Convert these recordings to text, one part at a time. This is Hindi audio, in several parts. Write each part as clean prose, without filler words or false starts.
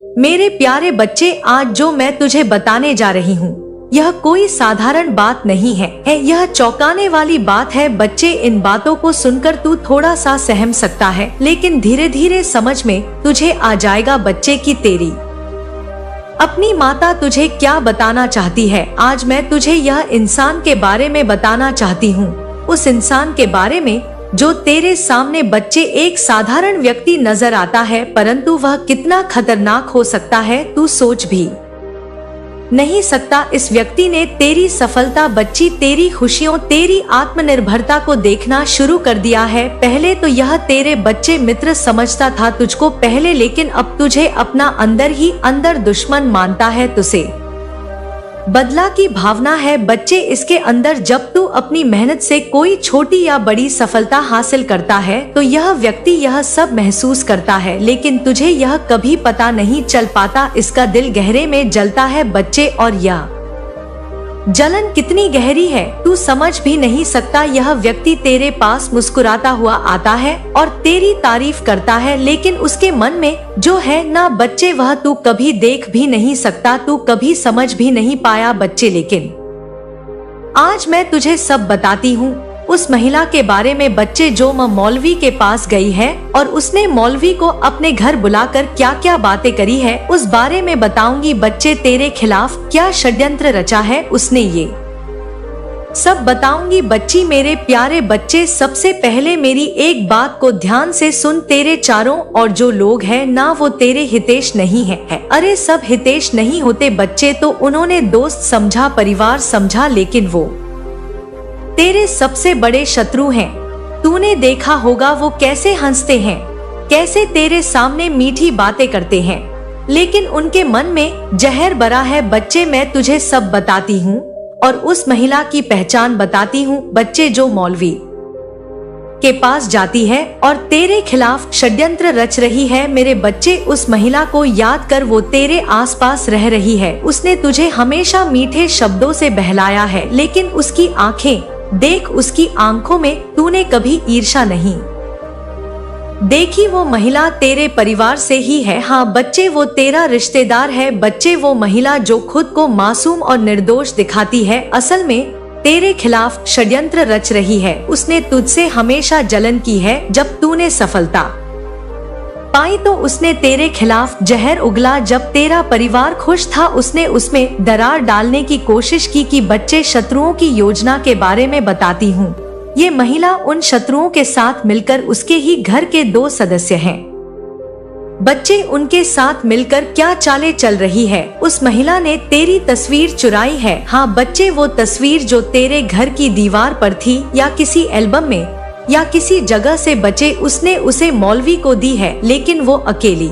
मेरे प्यारे बच्चे, आज जो मैं तुझे बताने जा रही हूँ यह कोई साधारण बात नहीं है, यह चौंकाने वाली बात है। बच्चे, इन बातों को सुनकर तू थोड़ा सा सहम सकता है, लेकिन धीरे धीरे समझ में तुझे आ जाएगा बच्चे की तेरी अपनी माता तुझे क्या बताना चाहती है। आज मैं तुझे यह इंसान के बारे में बताना चाहती हूँ, उस इंसान के बारे में जो तेरे सामने बच्चे एक साधारण व्यक्ति नजर आता है, परंतु वह कितना खतरनाक हो सकता है तू सोच भी नहीं सकता। इस व्यक्ति ने तेरी सफलता बच्ची, तेरी खुशियों, तेरी आत्मनिर्भरता को देखना शुरू कर दिया है। पहले तो यह तेरे बच्चे मित्र समझता था तुझको पहले, लेकिन अब तुझे अपना अंदर ही अंदर दुश्मन मानता है। तुझे बदला की भावना है बच्चे इसके अंदर। जब तू अपनी मेहनत से कोई छोटी या बड़ी सफलता हासिल करता है तो यह व्यक्ति यह सब महसूस करता है, लेकिन तुझे यह कभी पता नहीं चल पाता। इसका दिल गहरे में जलता है बच्चे, और यह जलन कितनी गहरी है तू समझ भी नहीं सकता। यह व्यक्ति तेरे पास मुस्कुराता हुआ आता है और तेरी तारीफ करता है, लेकिन उसके मन में जो है ना बच्चे वह तू कभी देख भी नहीं सकता, तू कभी समझ भी नहीं पाया बच्चे। लेकिन आज मैं तुझे सब बताती हूँ उस महिला के बारे में बच्चे, जो मौलवी के पास गई है और उसने मौलवी को अपने घर बुलाकर क्या क्या बातें करी है उस बारे में बताऊंगी बच्चे। तेरे खिलाफ क्या षड्यंत्र रचा है उसने, ये सब बताऊंगी बच्ची। मेरे प्यारे बच्चे, सबसे पहले मेरी एक बात को ध्यान से सुन। तेरे चारों और जो लोग हैं ना वो तेरे हितेश नहीं है। अरे सब हितेश नहीं होते बच्चे, तो उन्होंने दोस्त समझा, परिवार समझा, लेकिन वो तेरे सबसे बड़े शत्रु हैं। तूने देखा होगा वो कैसे हंसते हैं, कैसे तेरे सामने मीठी बातें करते हैं, लेकिन उनके मन में जहर भरा है बच्चे। मैं तुझे सब बताती हूँ और उस महिला की पहचान बताती हूँ बच्चे, जो मौलवी के पास जाती है और तेरे खिलाफ षड्यंत्र रच रही है। मेरे बच्चे, उस महिला को याद कर, वो तेरे आसपास रह रही है। उसने तुझे हमेशा मीठे शब्दों से बहलाया है, लेकिन उसकी आंखें देख, उसकी आंखों में तूने कभी ईर्ष्या नहीं देखी। वो महिला तेरे परिवार से ही है। हाँ बच्चे, वो तेरा रिश्तेदार है बच्चे। वो महिला जो खुद को मासूम और निर्दोष दिखाती है, असल में तेरे खिलाफ षड्यंत्र रच रही है। उसने तुझसे हमेशा जलन की है। जब तूने सफलता पाई तो उसने तेरे खिलाफ जहर उगला। जब तेरा परिवार खुश था उसने उसमें दरार डालने की कोशिश की। कि बच्चे, शत्रुओं की योजना के बारे में बताती हूँ। ये महिला उन शत्रुओं के साथ मिलकर, उसके ही घर के 2 सदस्य हैं बच्चे, उनके साथ मिलकर क्या चालें चल रही है। उस महिला ने तेरी तस्वीर चुराई है। हाँ बच्चे, वो तस्वीर जो तेरे घर की दीवार पर थी या किसी एल्बम में या किसी जगह से बचे, उसने उसे मौलवी को दी है, लेकिन वो अकेली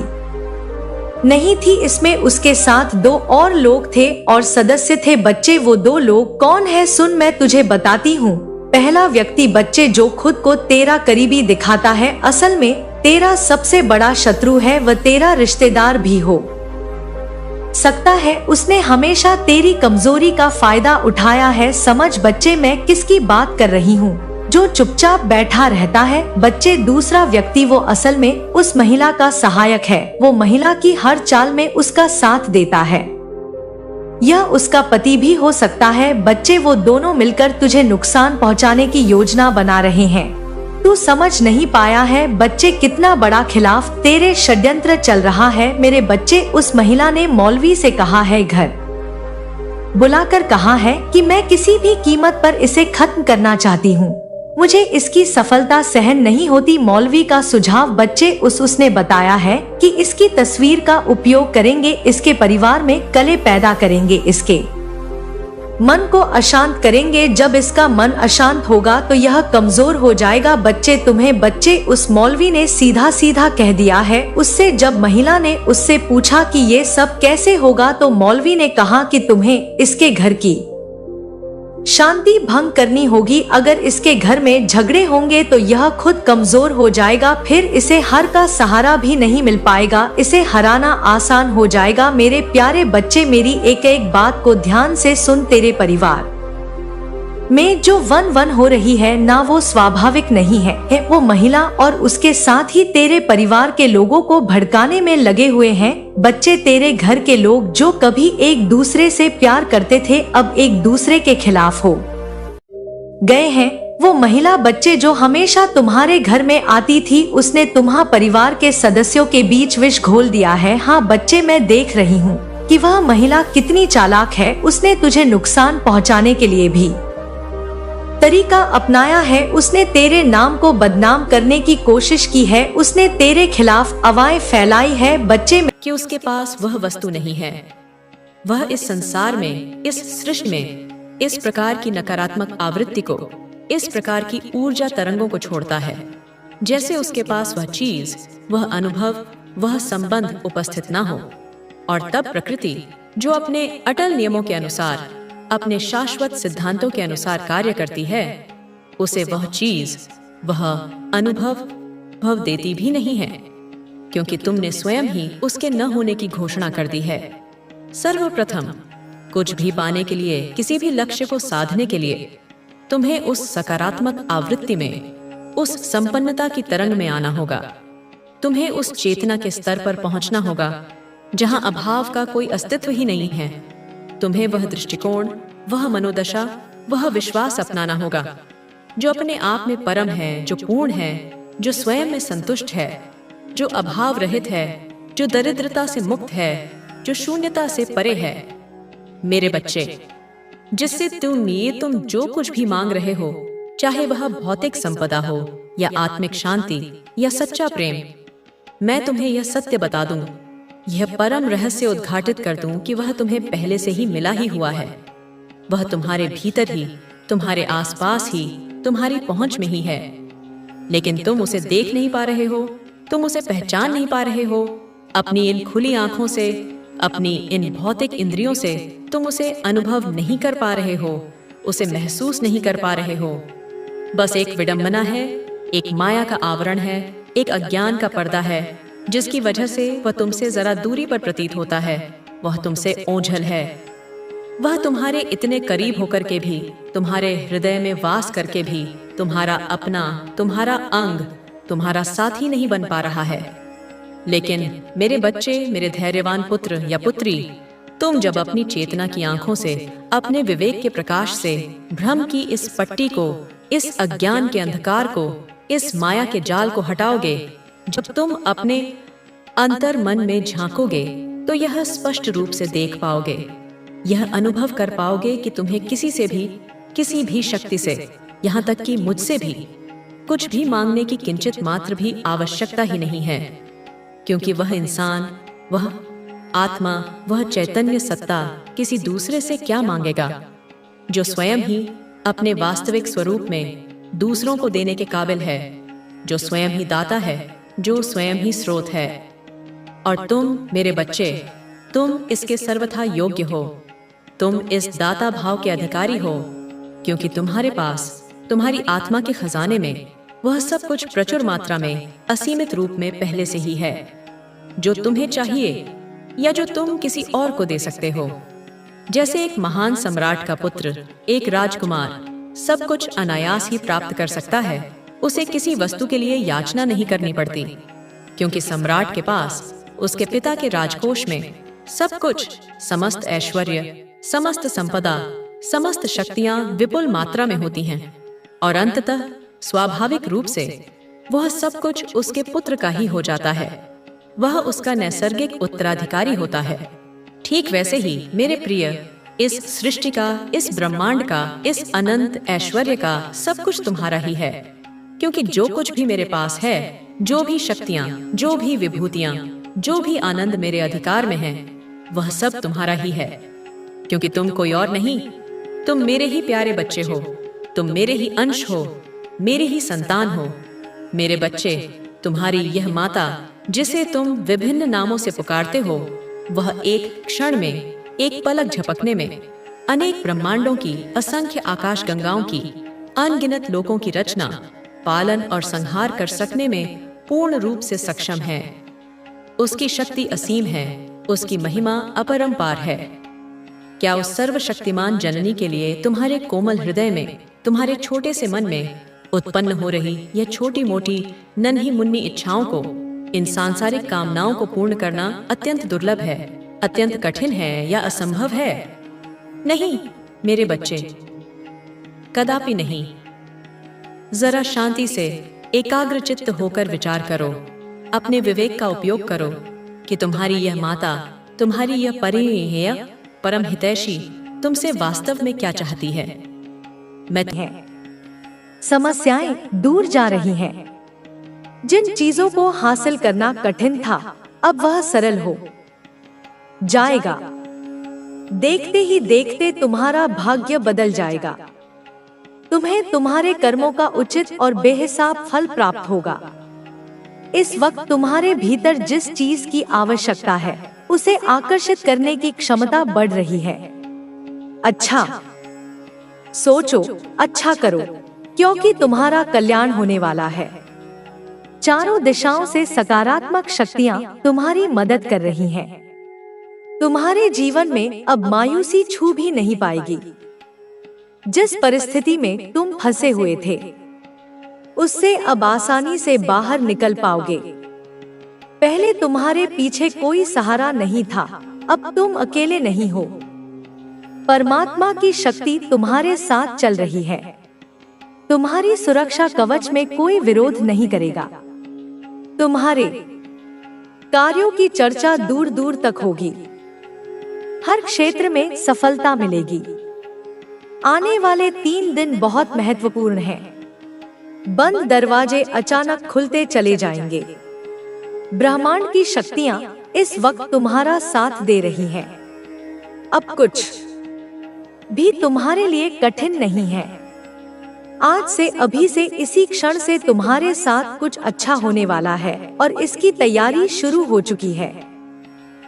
नहीं थी। इसमें उसके साथ 2 और लोग थे और सदस्य थे बच्चे। वो 2 लोग कौन है सुन, मैं तुझे बताती हूँ। पहला व्यक्ति बच्चे, जो खुद को तेरा करीबी दिखाता है, असल में तेरा सबसे बड़ा शत्रु है। वह तेरा रिश्तेदार भी हो सकता है। उसने हमेशा तेरी कमजोरी का फायदा उठाया है। समझ बच्चे मैं किसकी बात कर रही हूँ, जो चुपचाप बैठा रहता है बच्चे। दूसरा व्यक्ति, वो असल में उस महिला का सहायक है। वो महिला की हर चाल में उसका साथ देता है। यह उसका पति भी हो सकता है बच्चे। वो दोनों मिलकर तुझे नुकसान पहुंचाने की योजना बना रहे हैं। तू समझ नहीं पाया है बच्चे, कितना बड़ा खिलाफ तेरे षड्यंत्र चल रहा है। मेरे बच्चे, उस महिला ने मौलवी से कहा है, घर बुलाकर कहा है कि मैं किसी भी कीमत पर इसे खत्म करना चाहती हूँ, मुझे इसकी सफलता सहन नहीं होती। मौलवी का सुझाव बच्चे, उसने बताया है कि इसकी तस्वीर का उपयोग करेंगे, इसके परिवार में कलह पैदा करेंगे, इसके मन को अशांत करेंगे। जब इसका मन अशांत होगा तो यह कमजोर हो जाएगा बच्चे। तुम्हें बच्चे, उस मौलवी ने सीधा सीधा कह दिया है उससे। जब महिला ने उससे पूछा कि ये सब कैसे होगा, तो मौलवी ने कहा कि तुम्हें इसके घर की शांति भंग करनी होगी। अगर इसके घर में झगड़े होंगे तो यह खुद कमजोर हो जाएगा, फिर इसे हर का सहारा भी नहीं मिल पाएगा। इसे हराना आसान हो जाएगा। मेरे प्यारे बच्चे, मेरी एक एक बात को ध्यान से सुन। तेरे परिवार में जो वन वन हो रही है ना वो स्वाभाविक नहीं है वो महिला और उसके साथ ही तेरे परिवार के लोगों को भड़काने में लगे हुए हैं। बच्चे, तेरे घर के लोग जो कभी एक दूसरे से प्यार करते थे अब एक दूसरे के खिलाफ हो गए हैं। वो महिला बच्चे जो हमेशा तुम्हारे घर में आती थी उसने तुम्हारे परिवार के सदस्यों के बीच विष घोल दिया है। हाँ बच्चे, मैं देख रही हूँ कि वह महिला कितनी चालाक है। उसने तुझे नुकसान पहुँचाने के लिए भी तरीका अपनाया है। उसने तेरे नाम को बदनाम करने की कोशिश की है। उसने तेरे खिलाफ अफवाहें फैलाई है। बच्चे, कि उसके पास वह वस्तु नहीं है। वह इस संसार में, इस सृष्टि में इस प्रकार की नकारात्मक आवृत्ति को, इस प्रकार की ऊर्जा तरंगों को छोड़ता है जैसे उसके पास वह चीज, वह अनुभव, वह संबंध उपस्थित ना हो। और तब प्रकृति जो अपने अटल नियमों के अनुसार, अपने शाश्वत सिद्धांतों के अनुसार कार्य करती है, उसे वह चीज, वह अनुभव भव देती भी नहीं है, क्योंकि तुमने स्वयं ही उसके न होने की घोषणा कर दी है। सर्वप्रथम कुछ भी पाने के लिए, किसी भी लक्ष्य को साधने के लिए तुम्हें उस सकारात्मक आवृत्ति में, उस संपन्नता की तरंग में आना होगा। तुम्हें उस चेतना के स्तर पर पहुंचना होगा जहां अभाव का कोई अस्तित्व ही नहीं है। तुम्हें वह दृष्टिकोण, वह मनोदशा, वह विश्वास अपनाना होगा जो अपने आप में परम है, जो पूर्ण है, जो स्वयं में संतुष्ट है, जो अभाव रहित है, जो दरिद्रता से मुक्त है, जो शून्यता से परे है। मेरे बच्चे, जिससे तुम जो कुछ भी मांग रहे हो, चाहे वह भौतिक संपदा हो या आत्मिक शांति या सच्चा प्रेम, मैं तुम्हें यह सत्य बता दूं, यह परम रहस्य उद्घाटित कर दूं कि वह तुम्हें पहले से ही मिला ही हुआ है। वह तुम्हारे भीतर ही, तुम्हारे आसपास ही, तुम्हारी पहुंच में ही है, लेकिन तुम उसे देख नहीं पा रहे हो, तुम उसे पहचान नहीं पा रहे हो। अपनी इन खुली आंखों से, अपनी इन भौतिक इंद्रियों से तुम उसे अनुभव नहीं कर पा रहे हो, उसे महसूस नहीं कर पा रहे हो। बस एक विडंबना है, एक माया का आवरण है, एक अज्ञान का पर्दा है, जिसकी वजह से वह तुमसे जरा दूरी पर प्रतीत होता है। वह तुमसे ओझल है। वह तुम्हारे इतने करीब होकर के भी, तुम्हारे हृदय में वास करके भी तुम्हारा अपना, तुम्हारा अंग, तुम्हारा साथी नहीं बन पा रहा है। लेकिन मेरे बच्चे, मेरे धैर्यवान पुत्र या पुत्री, तुम जब अपनी चेतना की आंखों से, अपने विवेक के प्रकाश से भ्रम की इस पट्टी को, इस अज्ञान के अंधकार को, इस माया के जाल को हटाओगे, जब तुम अपने अंतर मन में झांकोगे, तो यह स्पष्ट रूप से देख पाओगे, यह अनुभव कर पाओगे कि तुम्हें किसी से भी, किसी भी शक्ति से, यहाँ तक कि मुझसे भी कुछ भी मांगने की किंचित मात्र भी आवश्यकता ही नहीं है, क्योंकि वह इंसान, वह आत्मा, वह चैतन्य सत्ता किसी दूसरे से क्या मांगेगा, जो स्वयं ही अपने वास्तविक स्वरूप में दूसरों को देने के काबिल है, जो स्वयं ही दाता है, जो स्वयं ही स्रोत है। और तुम मेरे बच्चे, तुम इसके सर्वथा योग्य हो, तुम इस दाता भाव के अधिकारी हो, क्योंकि तुम्हारे पास, तुम्हारी आत्मा के खजाने में वह सब कुछ प्रचुर मात्रा में, असीमित रूप में पहले से ही है, जो तुम्हें चाहिए या जो तुम किसी और को दे सकते हो। जैसे एक महान सम्राट का पुत्र, एक राजकुमार सब कुछ अनायास ही प्राप्त कर सकता है, उसे किसी वस्तु के लिए याचना नहीं करनी पड़ती, क्योंकि सम्राट के पास उसके पिता के राजकोष में सब कुछ, समस्त ऐश्वर्य, समस्त संपदा, समस्त शक्तियां विपुल मात्रा में होती हैं, और अंततः स्वाभाविक रूप से वह सब कुछ उसके पुत्र का ही हो जाता है। वह उसका नैसर्गिक उत्तराधिकारी होता है। ठीक वैसे ही मेरे प्रिय, इस सृष्टि का, इस ब्रह्मांड का, इस अनंत ऐश्वर्य का सब कुछ तुम्हारा ही है, क्योंकि जो कुछ भी मेरे पास है, जो भी शक्तियां, जो भी विभूतियां, जो भी आनंद मेरे अधिकार में है, वह सब तुम्हारा ही है, क्योंकि तुम कोई और नहीं, तुम मेरे ही प्यारे बच्चे हो, तुम मेरे ही अंश हो, मेरी ही संतान हो। मेरे बच्चे, तुम्हारी यह माता जिसे तुम विभिन्न नामों से पुकारते हो, वह एक क्षण में, एक पलक झपकने में अनेक ब्रह्मांडों की, असंख्य आकाश गंगाओं की, अनगिनत लोकों की रचना, पालन और संहार कर सकने में पूर्ण रूप से सक्षम है। उसकी शक्ति असीम है, उसकी महिमा अपरंपार है। क्या उस सर्वशक्तिमान जननी के लिए तुम्हारे कोमल हृदय में, तुम्हारे छोटे से मन में उत्पन्न हो रही यह छोटी मोटी नन्ही मुन्नी इच्छाओं को, इन सांसारिक कामनाओं को पूर्ण करना अत्यंत दुर्लभ है, अत्यंत कठिन है या असंभव है? नहीं मेरे बच्चे, कदापि नहीं। जरा शांति से एकाग्रचित्त होकर विचार करो, अपने विवेक का उपयोग करो कि तुम्हारी यह माता, तुम्हारी यह परिणेय परम हितैषी तुमसे वास्तव में क्या चाहती है। समस्याएं दूर जा रही हैं। जिन चीजों को हासिल करना कठिन था, अब वह सरल हो जाएगा। देखते ही देखते तुम्हारा भाग्य बदल जाएगा। तुम्हें तुम्हारे कर्मों का उचित और बेहिसाब फल प्राप्त होगा। इस वक्त तुम्हारे भीतर जिस चीज की आवश्यकता है, उसे आकर्षित करने की क्षमता बढ़ रही है। अच्छा सोचो, अच्छा करो, क्योंकि तुम्हारा कल्याण होने वाला है। चारों दिशाओं से सकारात्मक शक्तियां तुम्हारी मदद कर रही हैं। तुम्हारे जीवन में अब मायूसी छू भी नहीं पाएगी। जिस परिस्थिति में तुम फंसे हुए थे, उससे अब आसानी से बाहर निकल पाओगे। पहले तुम्हारे पीछे कोई सहारा नहीं था, अब तुम अकेले नहीं हो। परमात्मा की शक्ति तुम्हारे साथ चल रही है। तुम्हारी सुरक्षा कवच में कोई विरोध नहीं करेगा। तुम्हारे कार्यों की चर्चा दूर दूर तक होगी। हर क्षेत्र में सफलता मिलेगी। आने वाले 3 दिन बहुत महत्वपूर्ण हैं। बंद दरवाजे अचानक खुलते चले जाएंगे। ब्रह्मांड की शक्तियां इस वक्त तुम्हारा साथ दे रही हैं। अब कुछ भी तुम्हारे लिए कठिन नहीं है। आज से, अभी से, इसी क्षण से तुम्हारे साथ कुछ अच्छा होने वाला है और इसकी तैयारी शुरू हो चुकी है।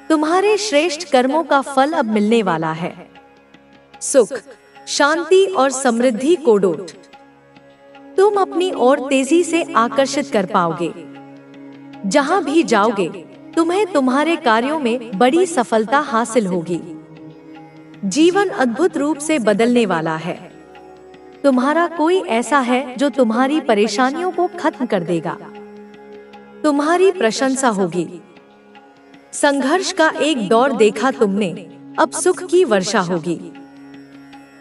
तुम्हारे श्रेष्ठ कर्मों का फल अब मिलने वाला है। सुख, शांति और समृद्धि को डोट तुम अपनी ओर तेजी से आकर्षित कर पाओगे। जहां भी जाओगे, तुम्हें तुम्हारे कार्यों में बड़ी सफलता हासिल होगी। जीवन अद्भुत रूप से बदलने वाला है। तुम्हारा कोई ऐसा है जो तुम्हारी परेशानियों को खत्म कर देगा। तुम्हारी प्रशंसा होगी। संघर्ष का एक दौर देखा तुमने, अब सुख की वर्षा होगी।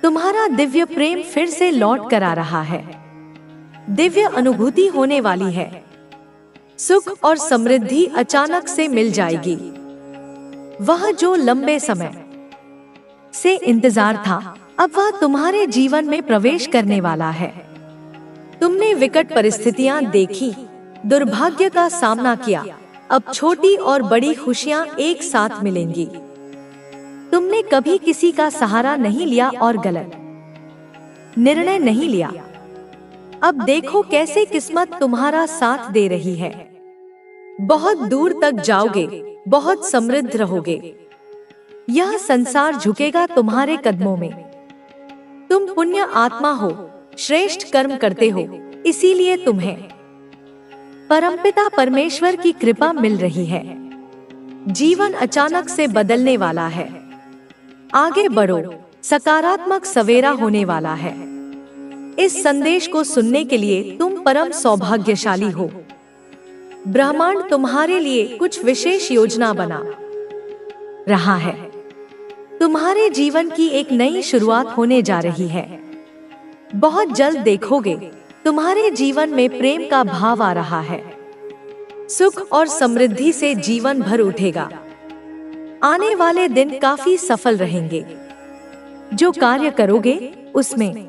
तुम्हारा दिव्य प्रेम फिर से लौट कर आ रहा है। दिव्य अनुभूति होने वाली है। सुख और समृद्धि अचानक से मिल जाएगी। वह जो लंबे समय से इंतजार था, अब वह तुम्हारे जीवन में प्रवेश करने वाला है। तुमने विकट परिस्थितियां देखी, दुर्भाग्य का सामना किया, अब छोटी और बड़ी खुशियां एक साथ मिलेंगी। तुमने कभी किसी का सहारा नहीं लिया और गलत निर्णय नहीं लिया। अब देखो कैसे किस्मत तुम्हारा साथ दे रही है। बहुत दूर तक जाओगे, बहुत समृद्ध रहोगे। यह संसार झुकेगा तुम्हारे कदमों में। तुम पुण्य आत्मा हो, श्रेष्ठ कर्म करते हो, इसीलिए तुम्हें परमपिता परमेश्वर की कृपा मिल रही है। जीवन अचानक से बदलने वाला है। आगे बढ़ो, सकारात्मक सवेरा होने वाला है। इस संदेश को सुनने के लिए तुम परम सौभाग्यशाली हो। ब्रह्मांड तुम्हारे लिए कुछ विशेष योजना बना रहा है। तुम्हारे जीवन की एक नई शुरुआत होने जा रही है। बहुत जल्द देखोगे, तुम्हारे जीवन में प्रेम का भाव आ रहा है। सुख और समृद्धि से जीवन भर उठेगा। आने वाले दिन काफी सफल रहेंगे। जो कार्य करोगे, उसमें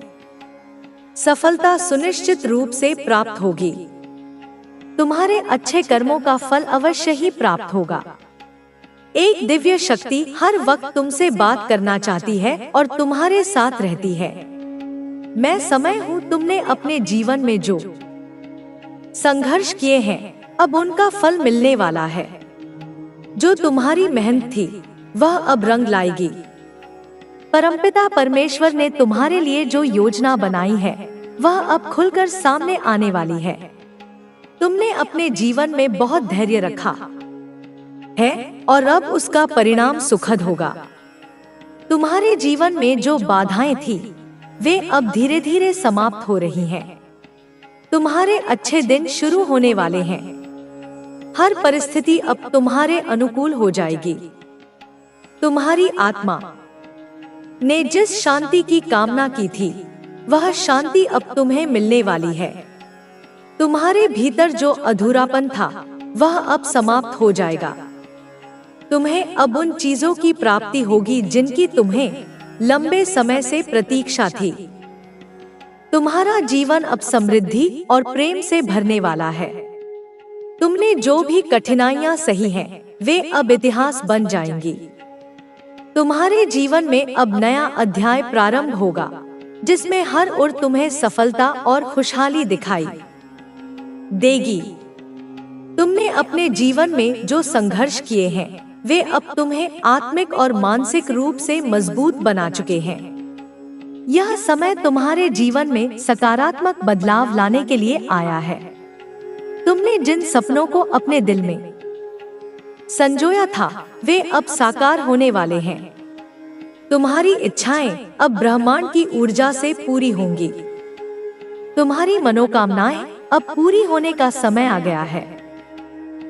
सफलता सुनिश्चित रूप से प्राप्त होगी। तुम्हारे अच्छे कर्मों का फल अवश्य ही प्राप्त होगा। एक दिव्य शक्ति हर वक्त तुमसे बात करना चाहती है और तुम्हारे साथ रहती है। मैं समय हूँ, तुमने अपने जीवन में जो संघर्ष किए हैं, अब उनका फल मिलने वाला है। जो तुम्हारी मेहनत थी, वह अब रंग लाएगी। परमपिता परमेश्वर ने तुम्हारे लिए जो योजना बनाई है, वह अब खुलकर सामने आने वाली है। तुमने अपने जीवन में बहुत धैर्य रखा है और अब उसका परिणाम सुखद होगा। तुम्हारे जीवन में जो बाधाएं थी वे अब धीरे धीरे समाप्त हो रही हैं। तुम्हारे अच्छे दिन शुरू होने वाले हैं। हर परिस्थिति अब तुम्हारे अनुकूल हो जाएगी। तुम्हारी आत्मा ने जिस शांति की कामना की थी वह शांति अब तुम्हें मिलने वाली है। तुम्हारे भीतर जो अधूरापन था वह अब समाप्त हो जाएगा। तुम्हें अब उन चीजों की प्राप्ति होगी जिनकी तुम्हें लंबे समय से प्रतीक्षा थी। तुम्हारा जीवन अब समृद्धि और प्रेम से भरने वाला है। तुमने जो भी कठिनाइयां सही हैं, वे अब इतिहास बन जाएंगी। तुम्हारे जीवन में अब नया अध्याय प्रारंभ होगा जिसमें हर ओर तुम्हें सफलता और खुशहाली दिखाई देगी। तुमने अपने जीवन में जो संघर्ष किए हैं वे अब तुम्हें आत्मिक और मानसिक रूप से मजबूत बना चुके हैं। यह समय तुम्हारे जीवन में सकारात्मक बदलाव लाने के लिए आया है। तुमने जिन सपनों को अपने दिल में संजोया था वे अब साकार होने वाले हैं। तुम्हारी इच्छाएं अब ब्रह्मांड की ऊर्जा से पूरी होंगी। तुम्हारी मनोकामनाएं अब पूरी होने का समय आ गया है।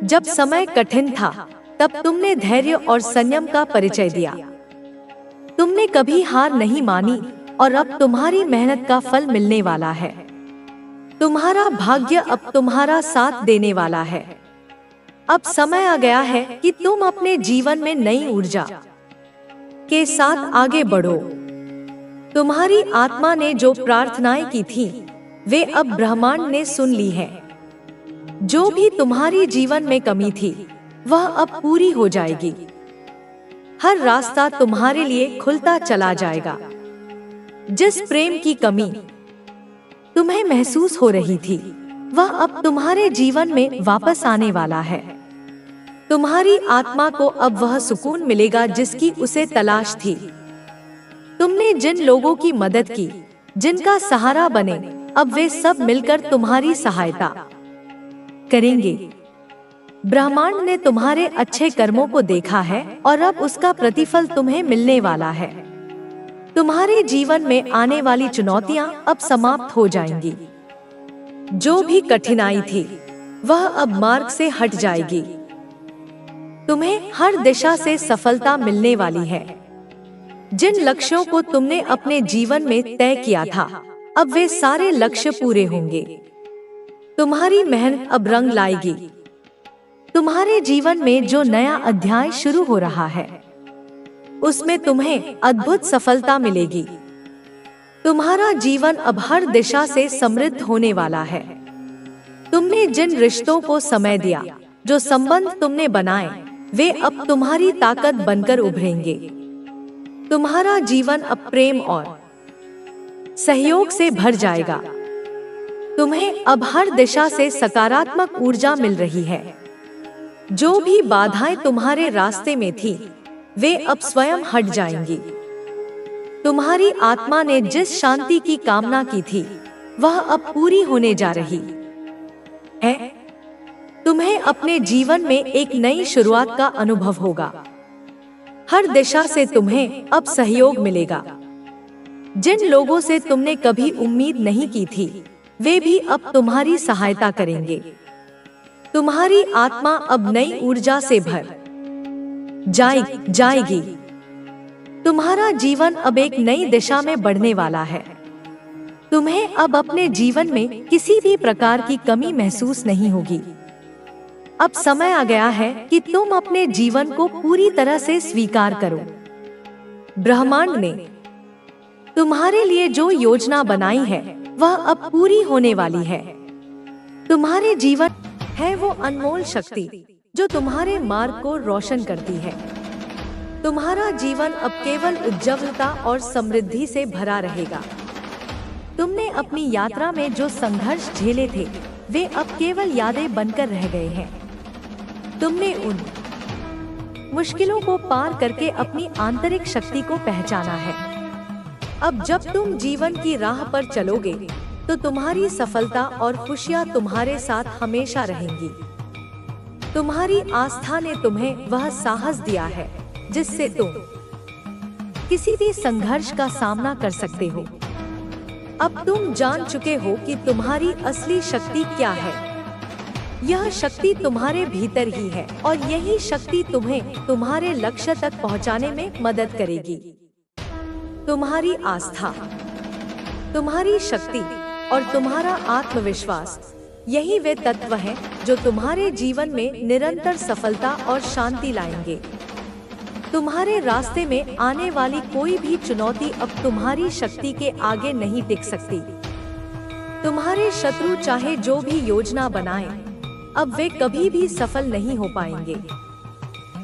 जब समय कठिन था तब तुमने धैर्य और संयम का परिचय दिया। तुमने कभी हार नहीं मानी और अब तुम्हारी मेहनत का फल मिलने वाला है। तुम्हारा भाग्य अब तुम्हारा साथ देने वाला है। अब समय आ गया है कि तुम अपने जीवन में नई ऊर्जा के साथ आगे बढ़ो। तुम्हारी आत्मा ने जो प्रार्थनाएं की थी वे अब ब्रह्मांड ने सुन ली हैं। जो भी तुम्हारी जीवन में कमी थी वह अब पूरी हो जाएगी। हर रास्ता तुम्हारे लिए खुलता चला जाएगा। जिस प्रेम की कमी तुम्हें महसूस हो रही थी वह अब तुम्हारे जीवन में वापस आने वाला है। तुम्हारी आत्मा को अब वह सुकून मिलेगा जिसकी उसे तलाश थी। तुमने जिन लोगों की मदद की, जिनका सहारा बने, अब वे सब मिलकर तुम्हारी सहायता करेंगे। ब्रह्मांड ने तुम्हारे अच्छे कर्मों को देखा है और अब उसका प्रतिफल तुम्हें मिलने वाला है। तुम्हारे जीवन में आने वाली चुनौतियां अब समाप्त हो जाएंगी। जो भी कठिनाई थी वह अब मार्ग से हट जाएगी। तुम्हें हर दिशा से सफलता मिलने वाली है। जिन लक्ष्यों को तुमने अपने जीवन में तय किया था अब वे सारे लक्ष्य पूरे होंगे। तुम्हारी मेहनत अब रंग लाएगी। तुम्हारे जीवन में जो नया अध्याय शुरू हो रहा है उसमें तुम्हें अद्भुत सफलता मिलेगी। तुम्हारा जीवन अब हर दिशा से समृद्ध होने वाला है। तुमने जिन रिश्तों को समय दिया, जो संबंध तुमने बनाए, वे अब तुम्हारी ताकत बनकर उभरेंगे। तुम्हारा जीवन अब प्रेम और सहयोग से भर जाएगा। तुम्हें अब हर दिशा से सकारात्मक ऊर्जा मिल रही है। जो भी बाधाएं तुम्हारे रास्ते में थी वे अब स्वयं हट जाएंगी। तुम्हारी आत्मा ने जिस शांति की कामना की थी वह अब पूरी होने जा रही है। तुम्हें अपने जीवन में एक नई शुरुआत का अनुभव होगा। हर दिशा से तुम्हें अब सहयोग मिलेगा। जिन लोगों से तुमने कभी उम्मीद नहीं की थी वे भी अब तुम्हारी सहायता करेंगे। तुम्हारी आत्मा अब नई ऊर्जा से भर जाएगी। तुम्हारा जीवन अब एक नई दिशा में बढ़ने वाला है। तुम्हें अब अपने जीवन में किसी भी प्रकार की कमी महसूस नहीं होगी। अब समय आ गया है कि तुम अपने जीवन को पूरी तरह से स्वीकार करो। ब्रह्मांड ने तुम्हारे लिए जो योजना बनाई है वह अब पूरी होने वाली है। तुम्हारे जीवन है वो अनमोल शक्ति जो तुम्हारे मार्ग को रोशन करती है। तुम्हारा जीवन अब केवल उज्ज्वलता और समृद्धि से भरा रहेगा। तुमने अपनी यात्रा में जो संघर्ष झेले थे वे अब केवल यादें बनकर रह गए हैं। तुमने उन मुश्किलों को पार करके अपनी आंतरिक शक्ति को पहचाना है। अब जब तुम जीवन की राह पर चलोगे तो तुम्हारी सफलता और खुशियां तुम्हारे साथ हमेशा रहेंगी। तुम्हारी आस्था ने तुम्हें वह साहस दिया है जिससे तुम किसी भी संघर्ष का सामना कर सकते हो। अब तुम जान चुके हो कि तुम्हारी असली शक्ति क्या है। यह शक्ति तुम्हारे भीतर ही है और यही शक्ति तुम्हें तुम्हारे लक्ष्य तक पहुंचाने में मदद करेगी। तुम्हारी आस्था, तुम्हारी शक्ति और तुम्हारा आत्मविश्वास, यही वे तत्व हैं जो तुम्हारे जीवन में निरंतर सफलता और शांति लाएंगे। तुम्हारे रास्ते में आने वाली कोई भी चुनौती अब तुम्हारी शक्ति के आगे नहीं टिक सकती। तुम्हारे शत्रु चाहे जो भी योजना बनाएं, अब वे कभी भी सफल नहीं हो पाएंगे।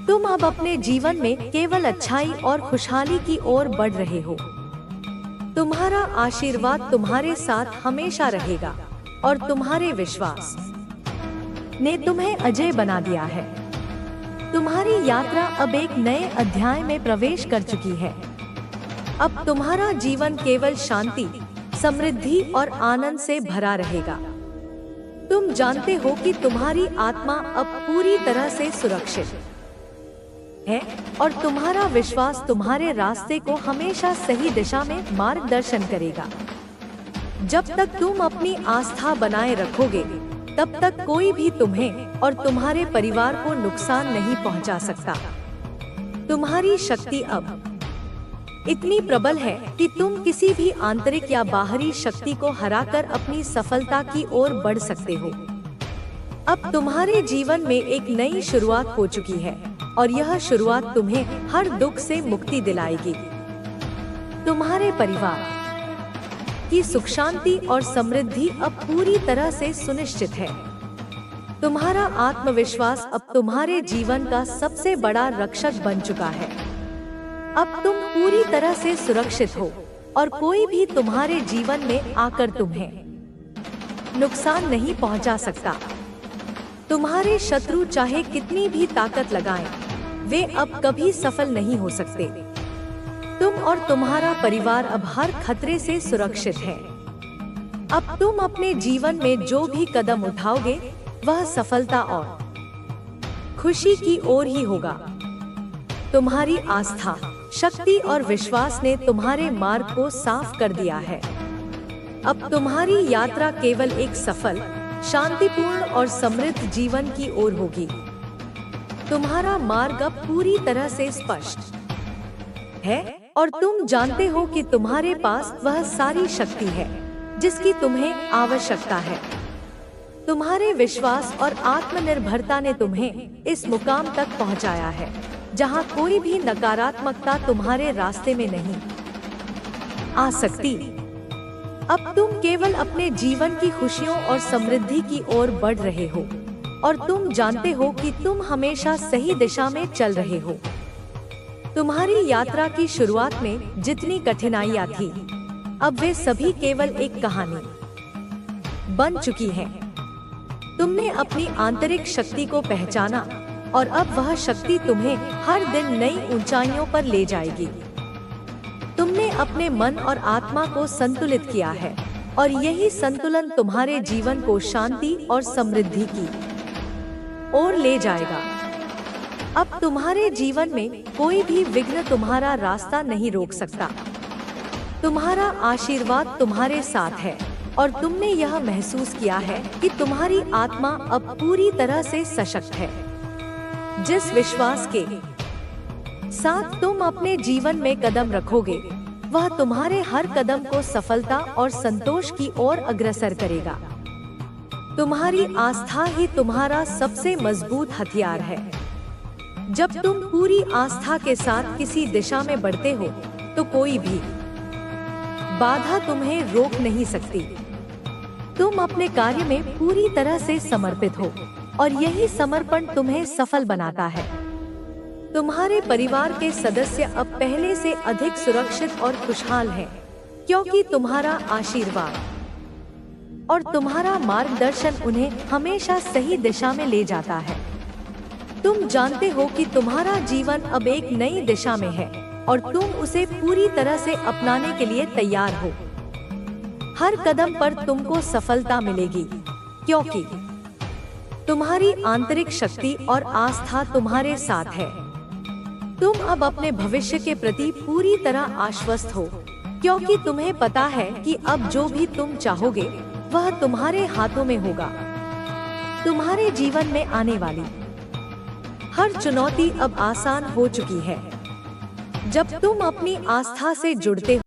तुम अब अपने जीवन में केवल अच्छाई और खुशहाली की ओर बढ़ रहे हो। तुम्हारा आशीर्वाद तुम्हारे साथ हमेशा रहेगा और तुम्हारे विश्वास ने तुम्हें अजय बना दिया है। तुम्हारी यात्रा अब एक नए अध्याय में प्रवेश कर चुकी है। अब तुम्हारा जीवन केवल शांति, समृद्धि और आनंद से भरा रहेगा। तुम जानते हो कि तुम्हारी आत्मा अब पूरी तरह से सुरक्षित है और तुम्हारा विश्वास तुम्हारे रास्ते को हमेशा सही दिशा में मार्गदर्शन करेगा। जब तक तुम अपनी आस्था बनाए रखोगे, तब तक कोई भी तुम्हें और तुम्हारे परिवार को नुकसान नहीं पहुंचा सकता। तुम्हारी शक्ति अब इतनी प्रबल है कि तुम किसी भी आंतरिक या बाहरी शक्ति को हराकर अपनी सफलता की ओर बढ़ सकते हो। अब तुम्हारे जीवन में एक नई शुरुआत हो चुकी है और यह शुरुआत तुम्हें हर दुख से मुक्ति दिलाएगी। तुम्हारे परिवार की सुख शांति और समृद्धि अब पूरी तरह से सुनिश्चित है। तुम्हारा आत्मविश्वास अब तुम्हारे जीवन का सबसे बड़ा रक्षक बन चुका है। अब तुम पूरी तरह से सुरक्षित हो और कोई भी तुम्हारे जीवन में आकर तुम्हें नुकसान नहीं पहुंचा सकता। तुम्हारे शत्रु चाहे कितनी भी ताकत लगाएं, वे अब कभी सफल नहीं हो सकते। तुम और तुम्हारा परिवार अब हर खतरे से सुरक्षित है। अब तुम अपने जीवन में जो भी कदम उठाओगे, वह सफलता और खुशी की ओर ही होगा। तुम्हारी आस्था, शक्ति और विश्वास ने तुम्हारे मार्ग को साफ कर दिया है। अब तुम्हारी यात्रा केवल एक सफल, शांतिपूर्ण और समृद्ध जीवन की ओर होगी। तुम्हारा मार्ग अब पूरी तरह से स्पष्ट है और तुम जानते हो कि तुम्हारे पास वह सारी शक्ति है जिसकी तुम्हें आवश्यकता है। तुम्हारे विश्वास और आत्मनिर्भरता ने तुम्हें इस मुकाम तक पहुंचाया है जहां कोई भी नकारात्मकता तुम्हारे रास्ते में नहीं आ सकती। अब तुम केवल अपने जीवन की खुशियों और समृद्धि की ओर बढ़ रहे हो और तुम जानते हो कि तुम हमेशा सही दिशा में चल रहे हो। तुम्हारी यात्रा की शुरुआत में जितनी कठिनाइयां थी, अब वे सभी केवल एक कहानी बन चुकी हैं। तुमने अपनी आंतरिक शक्ति को पहचाना और अब वह शक्ति तुम्हें हर दिन नई ऊंचाइयों पर ले जाएगी। तुमने अपने मन और आत्मा को संतुलित किया है और यही संतुलन तुम्हारे जीवन को शांति और समृद्धि की ओर ले जाएगा। अब तुम्हारे जीवन में कोई भी विघ्न तुम्हारा रास्ता नहीं रोक सकता। तुम्हारा आशीर्वाद तुम्हारे साथ है और तुमने यह महसूस किया है कि तुम्हारी आत्मा अब पूरी तरह से सशक्त है। जिस विश्वास के साथ तुम अपने जीवन में कदम रखोगे, वह तुम्हारे हर कदम को सफलता और संतोष की ओर अग्रसर करेगा। तुम्हारी आस्था ही तुम्हारा सबसे मजबूत हथियार है। जब तुम पूरी आस्था के साथ किसी दिशा में बढ़ते हो, तो कोई भी बाधा तुम्हें रोक नहीं सकती। तुम अपने कार्य में पूरी तरह से समर्पित हो और यही समर्पण तुम्हें सफल बनाता है। तुम्हारे परिवार के सदस्य अब पहले से अधिक सुरक्षित और खुशहाल हैं, क्योंकि तुम्हारा आशीर्वाद और तुम्हारा मार्गदर्शन उन्हें हमेशा सही दिशा में ले जाता है। तुम जानते हो कि तुम्हारा जीवन अब एक नई दिशा में है और तुम उसे पूरी तरह से अपनाने के लिए तैयार हो। हर कदम पर तुमको सफलता मिलेगी, क्योंकि तुम्हारी आंतरिक शक्ति और आस्था तुम्हारे साथ है। तुम अब अपने भविष्य के प्रति पूरी तरह आश्वस्त हो, क्योंकि तुम्हें पता है कि अब जो भी तुम चाहोगे वह तुम्हारे हाथों में होगा। तुम्हारे जीवन में आने वाली हर चुनौती अब आसान हो चुकी है। जब तुम अपनी आस्था से जुड़ते